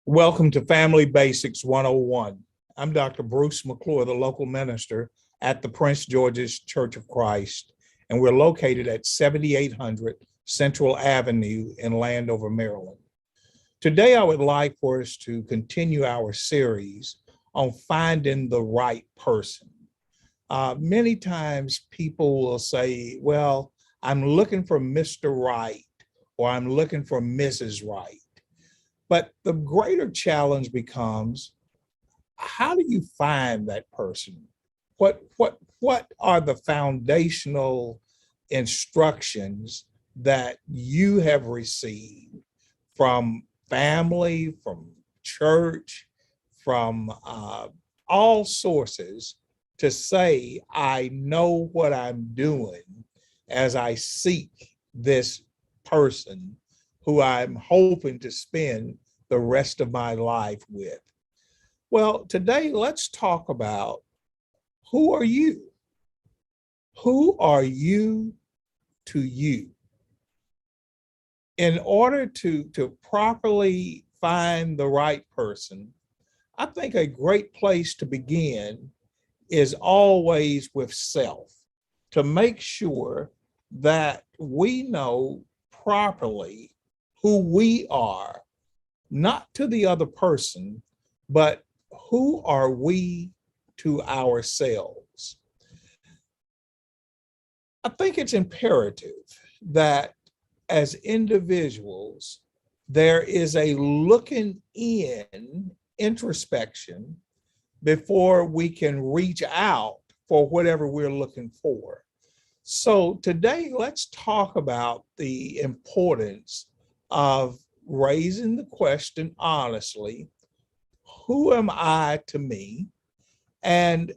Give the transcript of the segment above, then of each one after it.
Welcome to Family Basics 101. I'm Dr. Bruce McClure, the local minister at the Prince George's Church of Christ, and we're located at 7800 Central Avenue in Landover, Maryland. Today, I would like for us to continue our series on finding the right person. Many times people will say, well, I'm looking for Mr. Right, or I'm looking for Mrs. Right. But the greater challenge becomes, how do you find that person? What are the foundational instructions that you have received from family, from church, from all sources to say, I know what I'm doing as I seek this person who I'm hoping to spend the rest of my life with? Well, today let's talk about, who are you? Who are you to you? In order to properly find the right person, I think a great place to begin is always with self, to make sure that we know properly who we are, not to the other person, but who are we to ourselves. I think it's imperative that as individuals, there is a looking in introspection before we can reach out for whatever we're looking for. So today, let's talk about the importance of raising the question honestly, who am I to me? And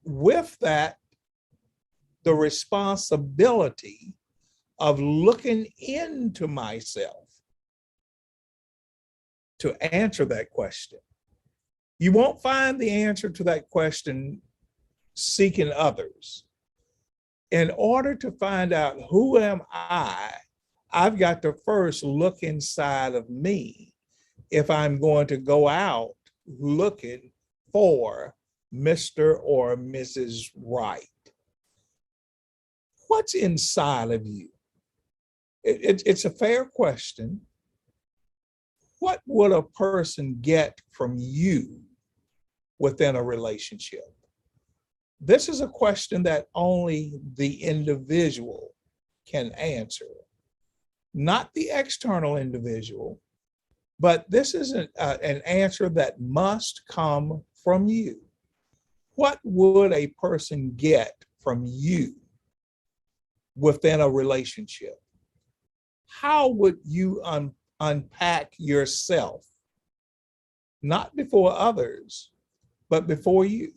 with that, the responsibility of looking into myself to answer that question. You won't find the answer to that question seeking others. In order to find out who am I've got to first look inside of me if I'm going to go out looking for Mr. or Mrs. Right. What's inside of you? It's a fair question. What would a person get from you within a relationship? This is a question that only the individual can answer, not the external individual, but this is an answer that must come from you. What would a person get from you within a relationship? How would you unpack yourself, not before others, but before you?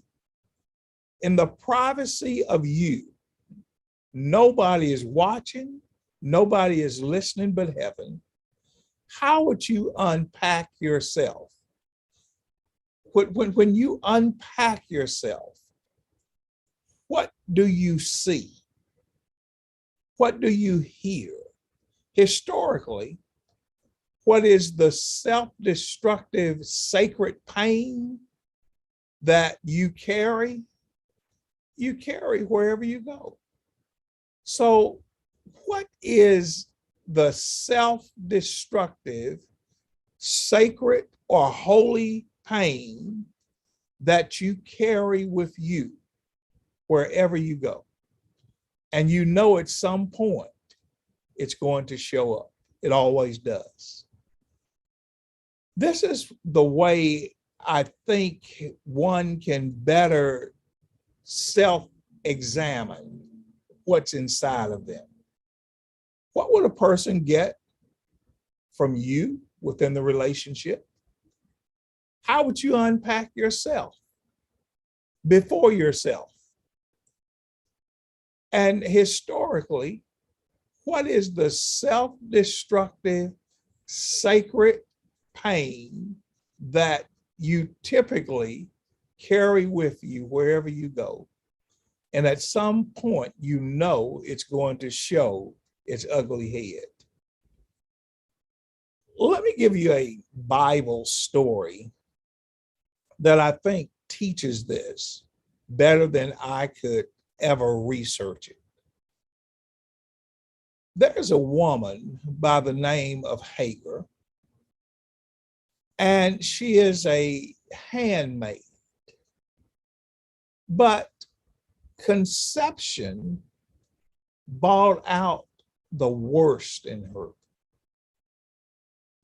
In the privacy of you, nobody is watching, nobody is listening but heaven. How would you unpack yourself? When you unpack yourself, what do you see? What do you hear? Historically, what is the self-destructive sacred pain that you carry? You carry wherever you go. So, what is the self-destructive, sacred, or holy pain that you carry with you wherever you go? And you know at some point it's going to show up. It always does. This is the way I think one can better self-examine what's inside of them. What would a person get from you within the relationship? How would you unpack yourself before yourself? And historically, what is the self-destructive, sacred pain that you typically carry with you wherever you go? And at some point, you know it's going to show its ugly head. Let me give you a Bible story that I think teaches this better than I could ever research it. There's a woman by the name of Hagar, and she is a handmaid, but conception brought out the worst in her.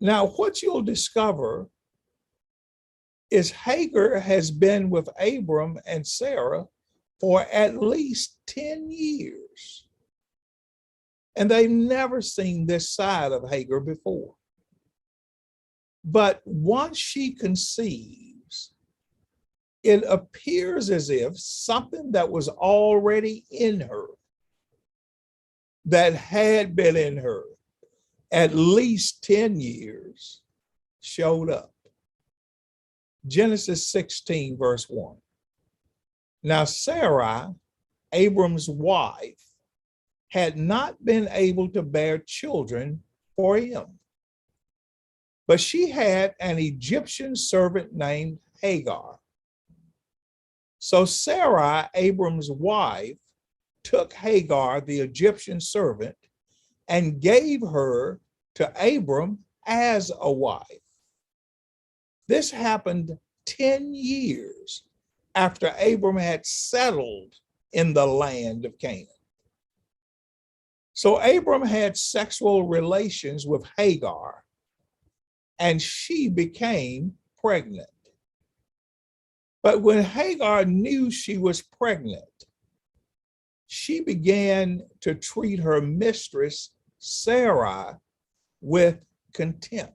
Now, what you'll discover is Hagar has been with Abram and Sarah for at least 10 years. And they've never seen this side of Hagar before. But once she conceives, it appears as if something that was already in her, that had been in her at least 10 years, showed up. Genesis 16, verse 1. Now, Sarai, Abram's wife, had not been able to bear children for him, but she had an Egyptian servant named Hagar. So Sarai, Abram's wife, took Hagar, the Egyptian servant, and gave her to Abram as a wife. This happened 10 years after Abram had settled in the land of Canaan. So Abram had sexual relations with Hagar, and she became pregnant. But when Hagar knew she was pregnant, she began to treat her mistress, Sarai, with contempt.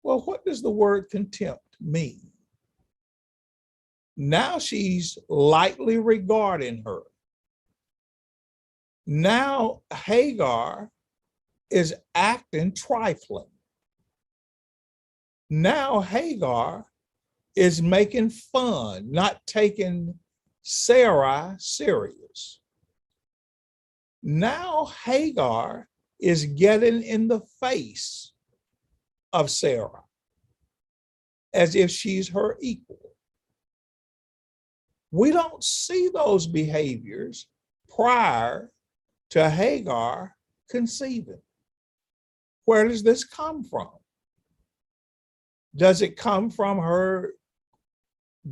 Well, what does the word contempt mean? Now she's lightly regarding her. Now Hagar is acting trifling. Now Hagar is making fun, not taking Sarai serious. Now Hagar is getting in the face of Sarah as if she's her equal. We don't see those behaviors prior to Hagar conceiving. Where does this come from? Does it come from her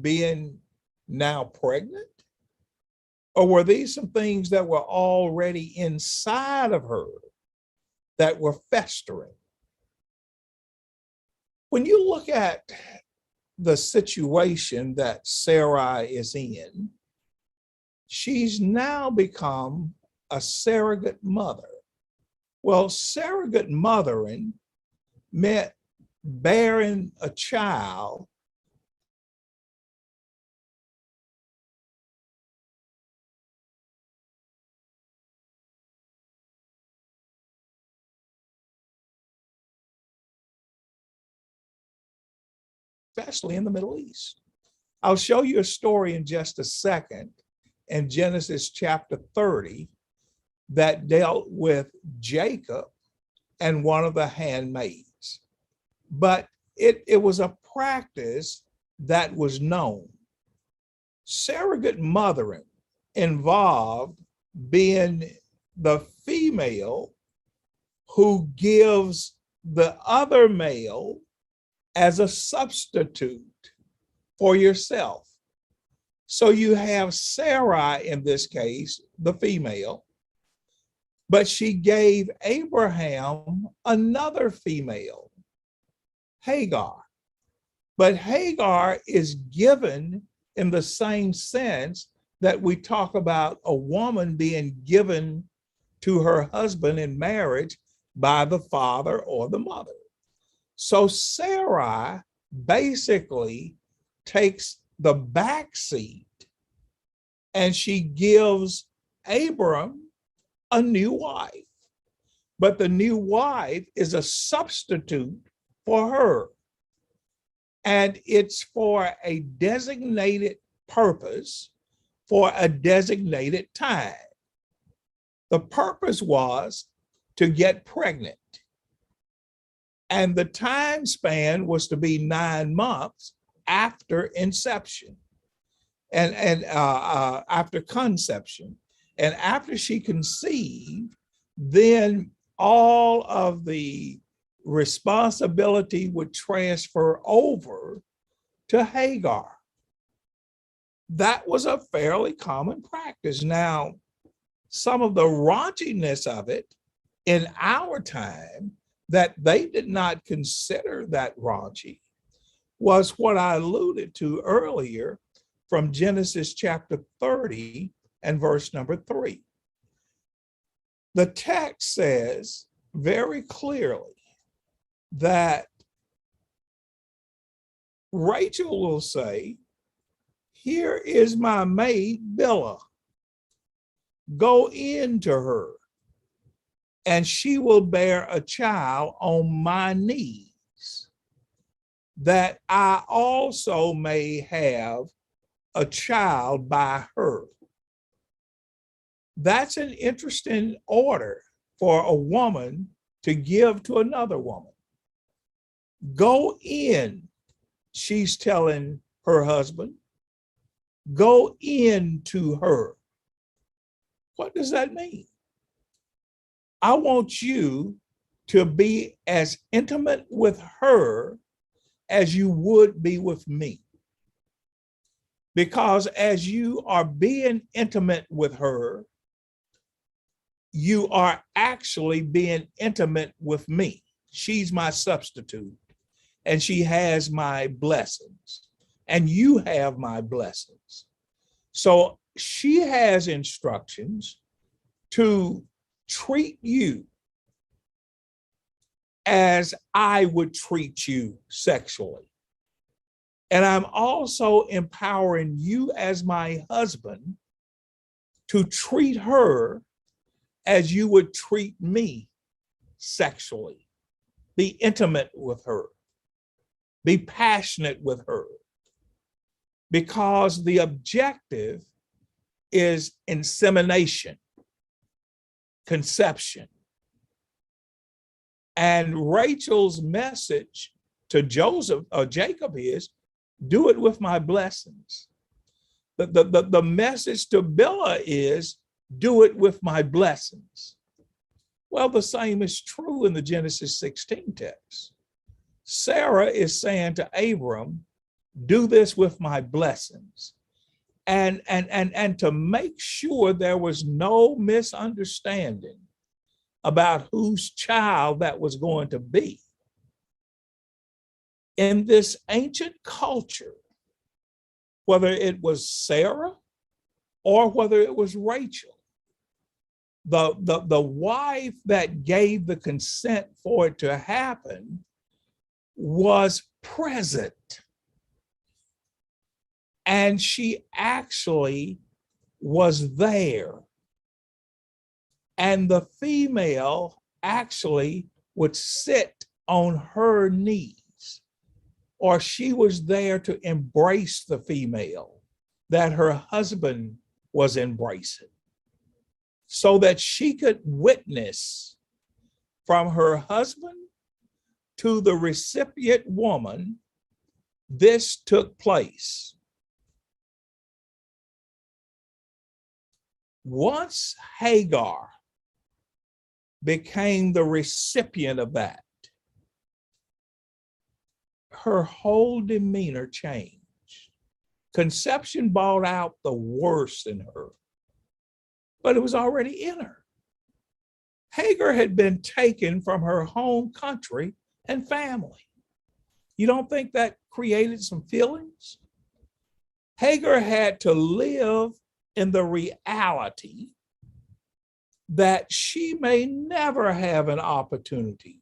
being now pregnant? Or were these some things that were already inside of her that were festering? When you look at the situation that Sarai is in, she's now become a surrogate mother. Well, surrogate mothering meant bearing a child especially in the Middle East. I'll show you a story in just a second in Genesis chapter 30 that dealt with Jacob and one of the handmaids. But it was a practice that was known. Surrogate mothering involved being the female who gives the other male as a substitute for yourself. So you have Sarai in this case, the female, but she gave Abraham another female, Hagar. But Hagar is given in the same sense that we talk about a woman being given to her husband in marriage by the father or the mother. So Sarai basically takes the back seat and she gives Abram a new wife. But the new wife is a substitute for her. And it's for a designated purpose for a designated time. The purpose was to get pregnant. And the time span was to be 9 months after inception and after conception. And after she conceived, then all of the responsibility would transfer over to Hagar. That was a fairly common practice. Now, some of the raunchiness of it in our time that they did not consider that raunchy was what I alluded to earlier from Genesis chapter 30 and verse number 3. The text says very clearly that Rachel will say, "Here is my maid Bilhah. Go in to her, and she will bear a child on my knees, that I also may have a child by her." That's an interesting order for a woman to give to another woman. Go in, she's telling her husband. Go in to her. What does that mean? I want you to be as intimate with her as you would be with me. Because as you are being intimate with her, you are actually being intimate with me. She's my substitute, and she has my blessings, and you have my blessings. So she has instructions to treat you as I would treat you sexually. And I'm also empowering you as my husband to treat her as you would treat me sexually. Be intimate with her. Be passionate with her. Because the objective is insemination, conception. And Rachel's message to Jacob is, do it with my blessings. The message to Bilhah is, do it with my blessings. Well, the same is true in the Genesis 16 text. Sarah is saying to Abram, do this with my blessings. And to make sure there was no misunderstanding about whose child that was going to be. In this ancient culture, whether it was Sarah or whether it was Rachel, the wife that gave the consent for it to happen was present. And she actually was there. And the female actually would sit on her knees, or she was there to embrace the female that her husband was embracing, so that she could witness from her husband to the recipient woman, this took place. Once Hagar became the recipient of that, her whole demeanor changed. Conception brought out the worst in her, but it was already in her. Hagar had been taken from her home country and family. You don't think that created some feelings? Hagar had to live in the reality that she may never have an opportunity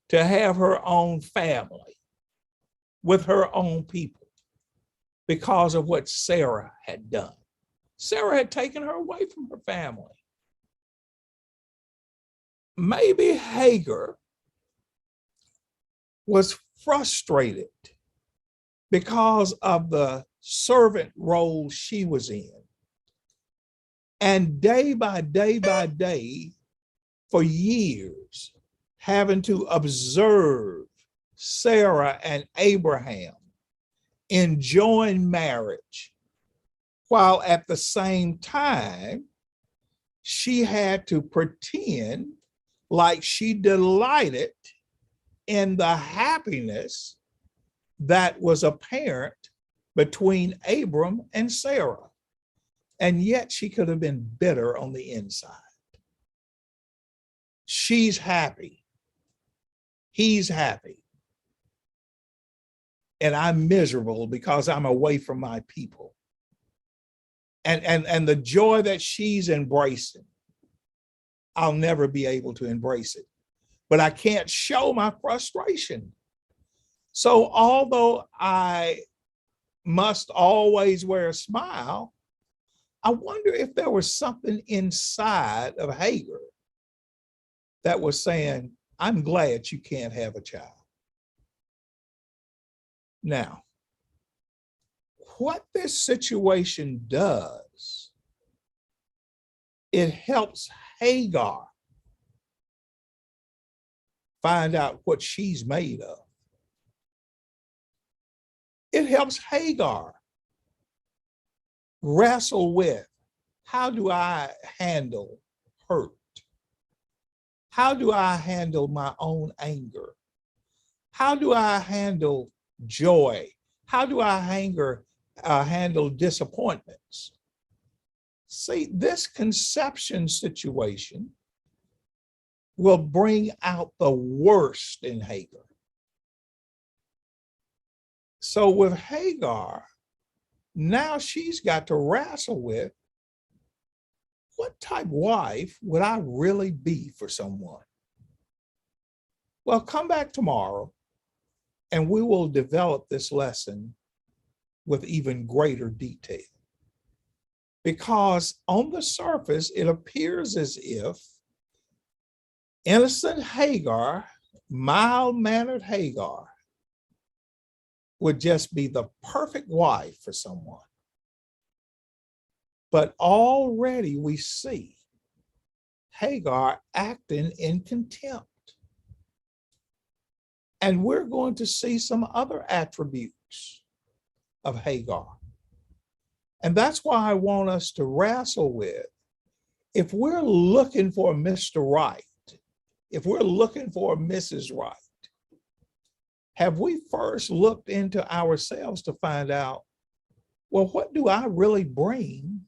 to have her own family with her own people because of what Sarah had done. Sarah had taken her away from her family. Maybe Hagar was frustrated because of the servant role she was in. And day by day, for years, having to observe Sarah and Abraham enjoying marriage, while at the same time, she had to pretend like she delighted in the happiness that was apparent between Abram and Sarah. And yet she could have been bitter on the inside. She's happy. He's happy. And I'm miserable because I'm away from my people. And the joy that she's embracing, I'll never be able to embrace it. But I can't show my frustration. So although I must always wear a smile, I wonder if there was something inside of Hagar that was saying, I'm glad you can't have a child. Now, what this situation does, it helps Hagar find out what she's made of. It helps Hagar wrestle with, how do I handle hurt? How do I handle my own anger? How do I handle joy? How do I handle disappointments? See, this conception situation will bring out the worst in Hagar. So with Hagar, now she's got to wrestle with, what type of wife would I really be for someone? Well, come back tomorrow and we will develop this lesson with even greater detail. Because on the surface, it appears as if innocent Hagar, mild-mannered Hagar, would just be the perfect wife for someone. But already we see Hagar acting in contempt. And we're going to see some other attributes of Hagar. And that's why I want us to wrestle with, if we're looking for Mr. Right, if we're looking for Mrs. Right, have we first looked into ourselves to find out, well, what do I really bring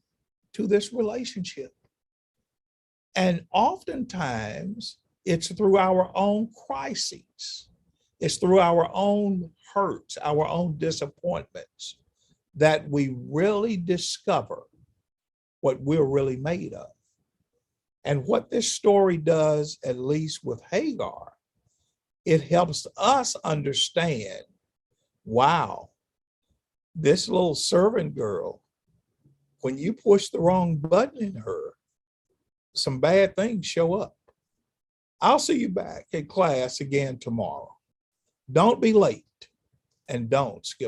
to this relationship? And oftentimes it's through our own crises. It's through our own hurts, our own disappointments, that we really discover what we're really made of. And what this story does, at least with Hagar, it helps us understand, wow, this little servant girl, when you push the wrong button in her, some bad things show up. I'll see you back in class again tomorrow. Don't be late and don't skip